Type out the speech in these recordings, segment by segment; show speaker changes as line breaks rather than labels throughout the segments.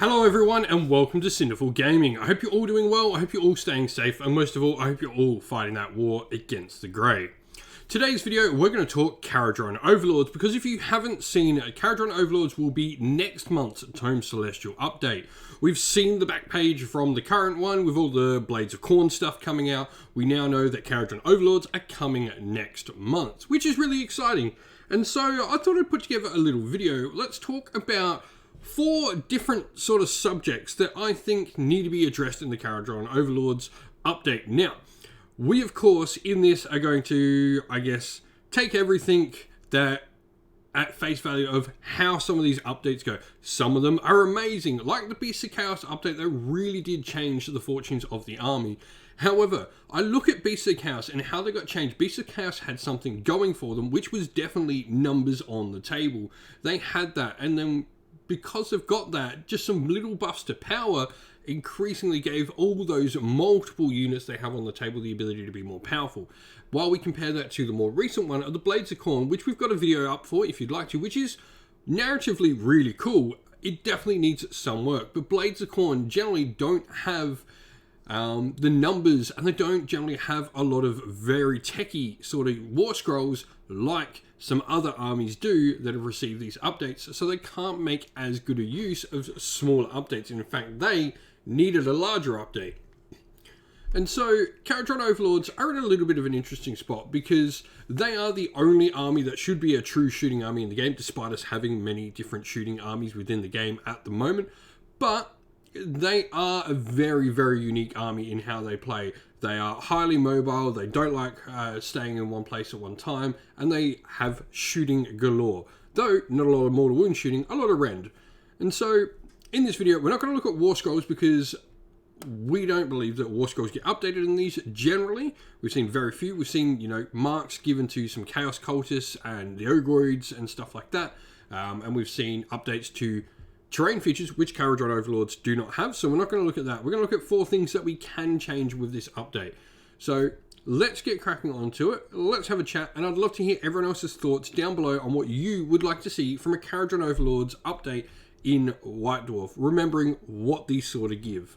Hello everyone and welcome to Cinderful Gaming. I hope you're all doing well, I hope you're all staying safe, and most of all, I hope you're all fighting that war against the Grey. Today's video, we're going to talk Kharadron Overlords, because if you haven't seen it, Kharadron Overlords will be next month's Tome Celestial update. We've seen the back page from the current one with all the Blades of Khorne stuff coming out. We now know that Kharadron Overlords are coming next month, which is really exciting. And so I thought I'd put together a little video. Let's talk about 4 different sort of subjects that I think need to be addressed in the Kharadron Overlords update. Now, we of course in this are going to, I guess, take everything that at face value of how some of these updates go. Some of them are amazing, like the Beasts of Chaos update that really did change the fortunes of the army. However, I look at Beasts of Chaos and how they got changed. Beasts of Chaos had something going for them, which was definitely numbers on the table. They had that, and then because they've got that, just some little buffs to power increasingly gave all those multiple units they have on the table the ability to be more powerful. While we compare that to the more recent one of the Blades of Khorne, which we've got a video up for if you'd like to, which is narratively really cool, it definitely needs some work. But Blades of Khorne generally don't have the numbers, and they don't generally have a lot of very techie sort of war scrolls like some other armies do that have received these updates, so they can't make as good a use of smaller updates. In fact, they needed a larger update. And so Kharadron Overlords are in a little bit of an interesting spot because they are the only army that should be a true shooting army in the game, despite us having many different shooting armies within the game at the moment. But they are a very, very unique army in how they play. They are highly mobile, they don't like staying in one place at one time, and they have shooting galore. Though, not a lot of mortal wound shooting, a lot of rend. And so, in this video, we're not going to look at war scrolls because we don't believe that war scrolls get updated in these generally. We've seen very few. We've seen, marks given to some chaos cultists and the ogroids and stuff like that. And we've seen updates to terrain features, which Kharadron Overlords do not have, so we're not going to look at that. We're going to look at 4 things that we can change with this update. So let's get cracking onto it. Let's have a chat, and I'd love to hear everyone else's thoughts down below on what you would like to see from a Kharadron Overlords update in White Dwarf, remembering what these sort of give.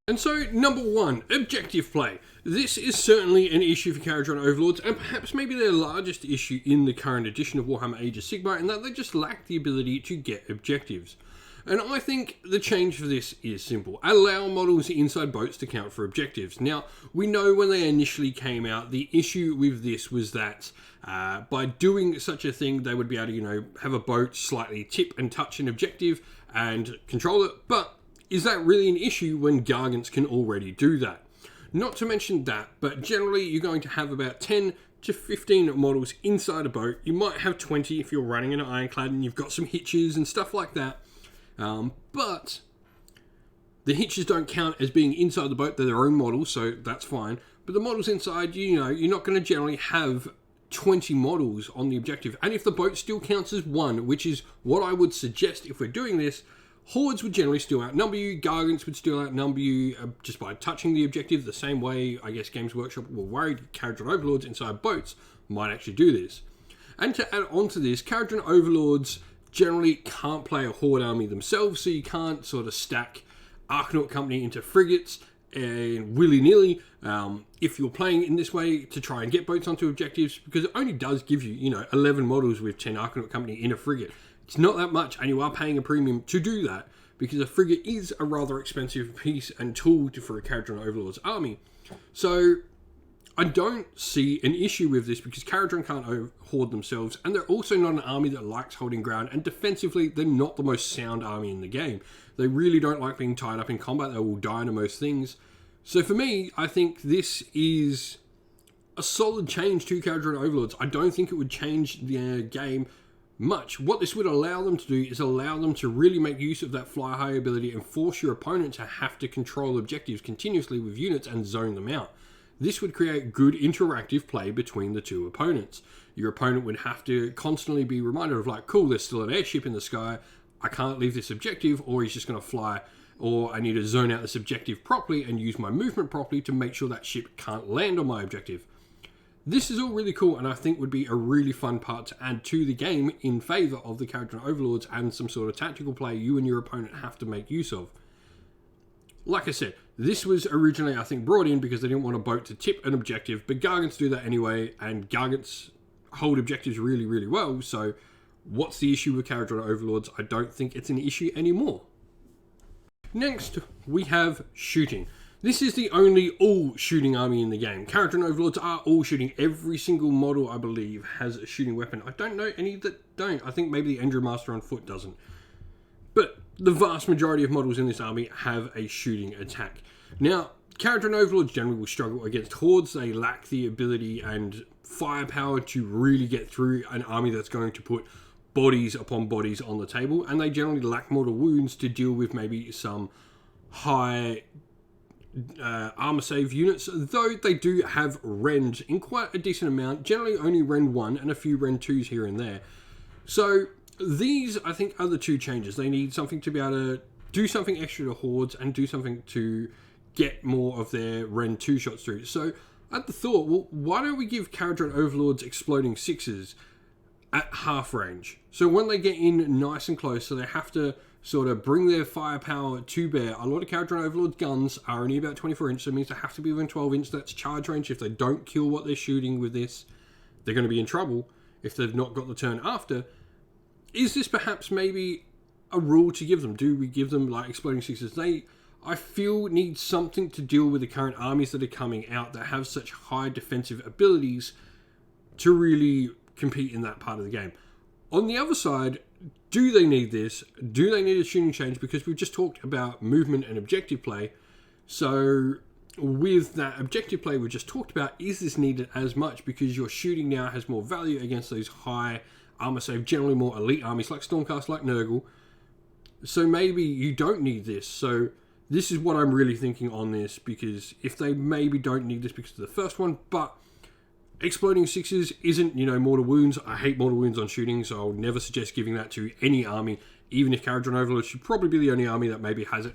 And so, number 1, objective play. This is certainly an issue for Kharadron Overlords, and perhaps maybe their largest issue in the current edition of Warhammer Age of Sigmar, in that they just lack the ability to get objectives. And I think the change for this is simple. Allow models inside boats to count for objectives. Now, we know when they initially came out, the issue with this was that by doing such a thing, they would be able to, have a boat slightly tip and touch an objective and control it, but is that really an issue when Gargants can already do that? Not to mention that, but generally you're going to have about 10 to 15 models inside a boat. You might have 20 if you're running an ironclad and you've got some hitches and stuff like that. But the hitches don't count as being inside the boat. They're their own models, so that's fine. But the models inside, you're not going to generally have 20 models on the objective. And if the boat still counts as 1, which is what I would suggest if we're doing this, Hordes would generally still outnumber you, Gargants would still outnumber you just by touching the objective, the same way, I guess, Games Workshop were worried Kharadron Overlords inside boats might actually do this. And to add on to this, Kharadron Overlords generally can't play a Horde army themselves, so you can't sort of stack Archnaut Company into frigates and willy-nilly if you're playing in this way to try and get boats onto objectives, because it only does give you, 11 models with 10 Archnaut Company in a frigate. It's not that much, and you are paying a premium to do that, because a frigate is a rather expensive piece and tool for a Kharadron Overlords army. So I don't see an issue with this, because Kharadron can't hoard themselves, and they're also not an army that likes holding ground, and defensively, they're not the most sound army in the game. They really don't like being tied up in combat. They will die to most things. So for me, I think this is a solid change to Kharadron Overlords. I don't think it would change the game much. What this would allow them to do is allow them to really make use of that fly high ability and force your opponent to have to control objectives continuously with units and zone them out. This would create good interactive play between the two opponents. Your opponent would have to constantly be reminded of cool, there's still an airship in the sky, I can't leave this objective, or he's just going to fly, or I need to zone out this objective properly and use my movement properly to make sure that ship can't land on my objective. This is all really cool, and I think would be a really fun part to add to the game in favour of the Kharadron Overlords and some sort of tactical play you and your opponent have to make use of. Like I said, this was originally, I think, brought in because they didn't want a boat to tip an objective, but Gargants do that anyway, and Gargants hold objectives really, really well, so what's the issue with Kharadron Overlords? I don't think it's an issue anymore. Next, we have shooting. This is the only all-shooting army in the game. Kharadron Overlords are all-shooting. Every single model, I believe, has a shooting weapon. I don't know any that don't. I think maybe the Endurmaster on foot doesn't. But the vast majority of models in this army have a shooting attack. Now, Kharadron Overlords generally will struggle against hordes. They lack the ability and firepower to really get through an army that's going to put bodies upon bodies on the table, and they generally lack mortal wounds to deal with maybe some high armor save units, though they do have rends in quite a decent amount, generally only rend 1 and a few rend 2s here and there. So these, I think, are the two changes. They need something to be able to do something extra to hordes and do something to get more of their rend 2 shots through. So I had the thought, well, why don't we give Kharadron Overlords exploding 6s at half range? So when they get in nice and close, so they have to sort of bring their firepower to bear. A lot of Kharadron Overlord guns are only about 24 inch, so it means they have to be within 12 inch. That's charge range. If they don't kill what they're shooting with this, they're going to be in trouble if they've not got the turn after. Is this perhaps maybe a rule to give them? Do we give them like exploding 6s? They, I feel, need something to deal with the current armies that are coming out that have such high defensive abilities to really compete in that part of the game. On the other side, do they need this? Do they need a shooting change? Because we've just talked about movement and objective play. So with that objective play we just talked about, is this needed as much? Because your shooting now has more value against those high armor save, generally more elite armies like Stormcast, like Nurgle. So maybe you don't need this. So this is what I'm really thinking on this, because if they maybe don't need this because of the first one, but exploding 6s isn't, mortal wounds. I hate mortal wounds on shooting, so I'll never suggest giving that to any army, even if Kharadron Overlords should probably be the only army that maybe has it.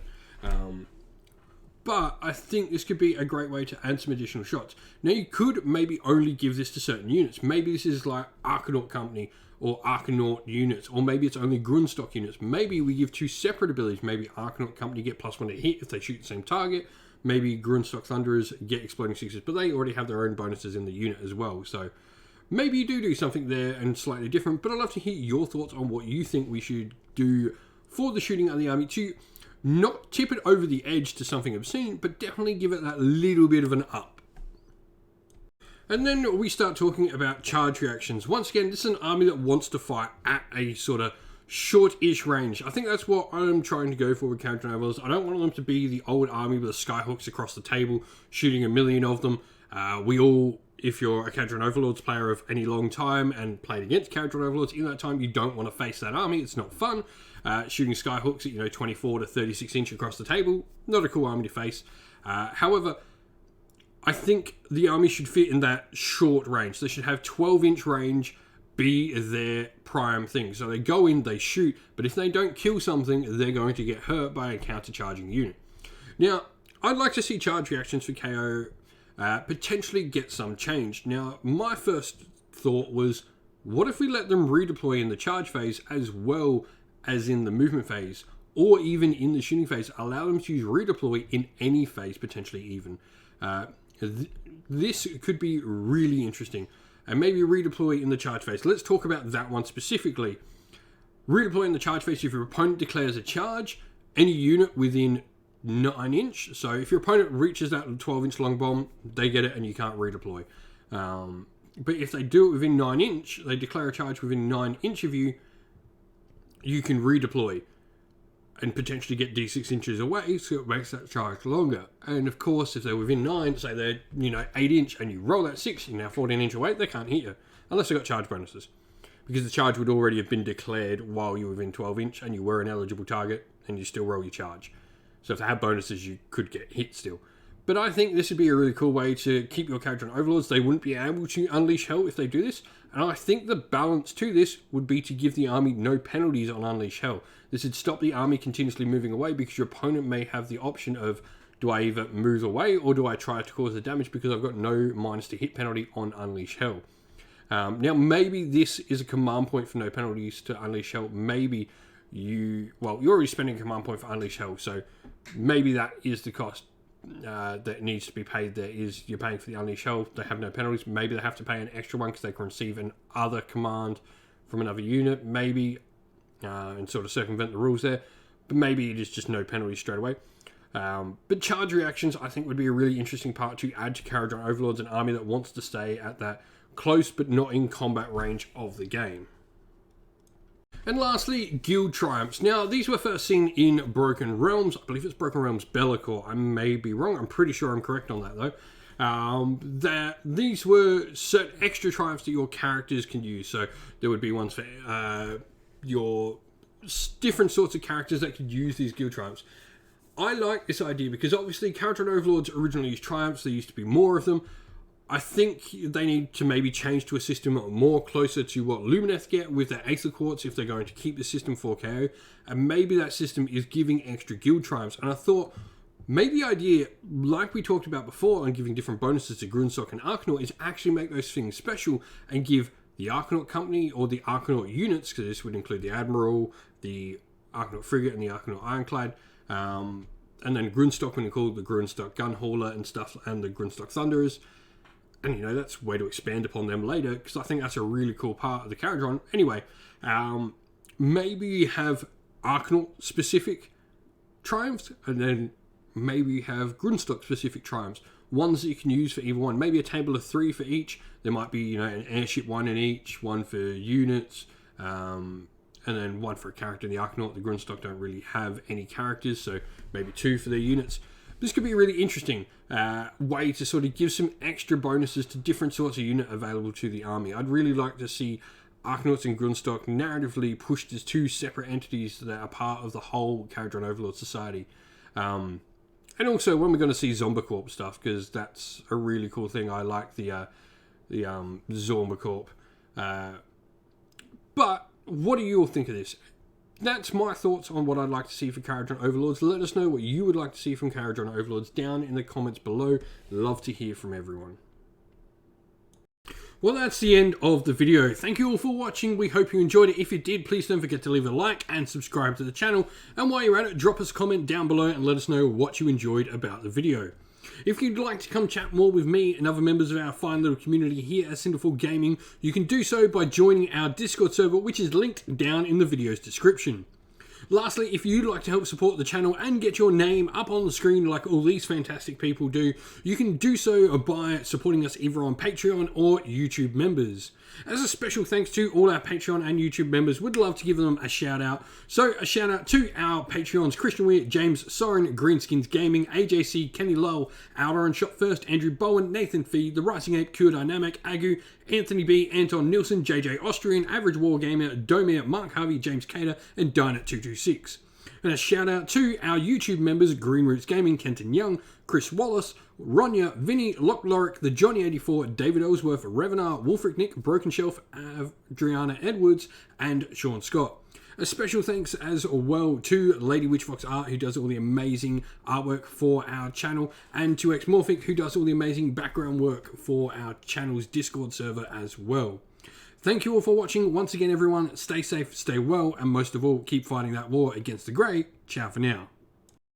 But I think this could be a great way to add some additional shots. Now, you could maybe only give this to certain units. Maybe this is like Arcanaut Company or Arcanaut units, or maybe it's only Grunstock units. Maybe we give two separate abilities. Maybe Arcanaut Company get +1 to hit if they shoot the same target. Maybe Grunstock Thunderers get exploding 6s, but they already have their own bonuses in the unit as well. So maybe you do something there and slightly different, but I'd love to hear your thoughts on what you think we should do for the shooting of the army to not tip it over the edge to something obscene, but definitely give it that little bit of an up. And then we start talking about charge reactions. Once again, this is an army that wants to fight at a sort of short-ish range. I think that's what I'm trying to go for with Kharadron Overlords. I don't want them to be the old army with the skyhooks across the table, shooting a million of them. We all, if you're a Kharadron Overlords player of any long time and played against Kharadron Overlords in that time, you don't want to face that army. It's not fun. Shooting skyhooks at 24 to 36 inch across the table, not a cool army to face. However, I think the army should fit in that short range. They should have 12-inch range be their prime thing. So they go in, they shoot, but if they don't kill something, they're going to get hurt by a counter-charging unit. Now, I'd like to see charge reactions for KO potentially get some change. Now, my first thought was, what if we let them redeploy in the charge phase as well as in the movement phase, or even in the shooting phase? Allow them to use redeploy in any phase, potentially even. This could be really interesting. And maybe redeploy in the charge phase. Let's talk about that one specifically. Redeploy in the charge phase if your opponent declares a charge, any unit within 9 inch. So if your opponent reaches that 12-inch long bomb, they get it and you can't redeploy. But if they do it within 9 inch, they declare a charge within 9 inch of you, you can redeploy and potentially get D6 inches away, so it makes that charge longer. And of course, if they're within 9, say they're 8 inch, and you roll that 6, you're now 14 inch away, they can't hit you, unless they got charge bonuses. Because the charge would already have been declared while you were within 12 inch, and you were an eligible target, and you still roll your charge. So if they had bonuses, you could get hit still. But I think this would be a really cool way to keep your Kharadron Overlords. They wouldn't be able to unleash hell if they do this. And I think the balance to this would be to give the army no penalties on unleash hell. This would stop the army continuously moving away, because your opponent may have the option of Do I either move away or do I try to cause the damage because I've got no minus to hit penalty on Unleash Hell? Now, maybe this is a command point for no penalties to Unleash Hell. Maybe you're already spending a command point for Unleash Hell, so maybe that is the cost that needs to be paid. There is, you're paying for the Unleash Hell. They have no penalties. Maybe they have to pay an extra one because they can receive an other command from another unit, maybe, and sort of circumvent the rules there. But maybe it is just no penalties straight away. But charge reactions, I think, would be a really interesting part to add to Kharadron Overlords, an army that wants to stay at that close but not in combat range of the game. And lastly, Guild Triumphs. Now, these were first seen in Broken Realms. I believe it's Broken Realms Bellicor. I may be wrong. I'm pretty sure I'm correct on that, though. These were certain extra triumphs that your characters can use. So there would be ones for your different sorts of characters that could use these Guild Triumphs. I like this idea because obviously Kharadron Overlords originally used triumphs. There used to be more of them. I think they need to maybe change to a system more closer to what Lumineth get with their Aether Quartz if they're going to keep the system for KO. And maybe that system is giving extra Guild Triumphs. And I thought maybe the idea, like we talked about before, on giving different bonuses to Grundstock and Archnaut, is actually make those things special and give the Archnaut Company or the Archnaut units, because this would include the Admiral, the Archnaut Frigate, and the Archnaut Ironclad, and then Grundstock when you call the Grundstock Gunhauler and stuff, and the Grundstock Thunderers. And, you know, that's a way to expand upon them later, because I think that's a really cool part of the Kharadron. Anyway, maybe you have Archnaut-specific triumphs, and then maybe you have Grundstock-specific triumphs. Ones that you can use for either one. Maybe a table of 3 for each. There might be, you know, an airship one in each, one for units, and then one for a character in the Archnaut. The Grundstock don't really have any characters, so maybe 2 for their units. This could be a really interesting way to sort of give some extra bonuses to different sorts of unit available to the army. I'd really like to see Archnauts and Grundstock narratively pushed as 2 separate entities that are part of the whole Kharadron Overlord society. And also when we're going to see Zombicorp stuff, because that's a really cool thing. I like the Zombicorp. But what do you all think of this? That's my thoughts on what I'd like to see for Kharadron Overlords. Let us know what you would like to see from Kharadron Overlords down in the comments below. Love to hear from everyone. Well, that's the end of the video. Thank you all for watching. We hope you enjoyed it. If you did, please don't forget to leave a like and subscribe to the channel. And while you're at it, drop us a comment down below and let us know what you enjoyed about the video. If you'd like to come chat more with me and other members of our fine little community here at Cinderful Gaming, you can do so by joining our Discord server, which is linked down in the video's description. Lastly, if you'd like to help support the channel and get your name up on the screen like all these fantastic people do, you can do so by supporting us either on Patreon or YouTube members. As a special thanks to all our Patreon and YouTube members, we'd love to give them a shout out. So a shout out to our Patreons: Christian Weir, James Soren, Greenskins Gaming, AJC, Kenny Lowell, Outer and Shot First, Andrew Bowen, Nathan Fee, The Rising Ape, Cure Dynamic, Agu, Anthony B, Anton Nilsson, JJ Austrian, Average Wargamer, Domir, Mark Harvey, James Cater, and Dynet226. And a shout out to our YouTube members: Green Roots Gaming, Kenton Young, Chris Wallace, Ronya, Vinny, Lock Lorick, The Johnny84, David Ellsworth, Revenar, Wolfric Nick, Broken Shelf, Adriana Edwards, and Sean Scott. A special thanks as well to Lady Witchfox Art, who does all the amazing artwork for our channel, and to Xmorphic, who does all the amazing background work for our channel's Discord server as well. Thank you all for watching. Once again, everyone, stay safe, stay well, and most of all, keep fighting that war against the Grey. Ciao for now.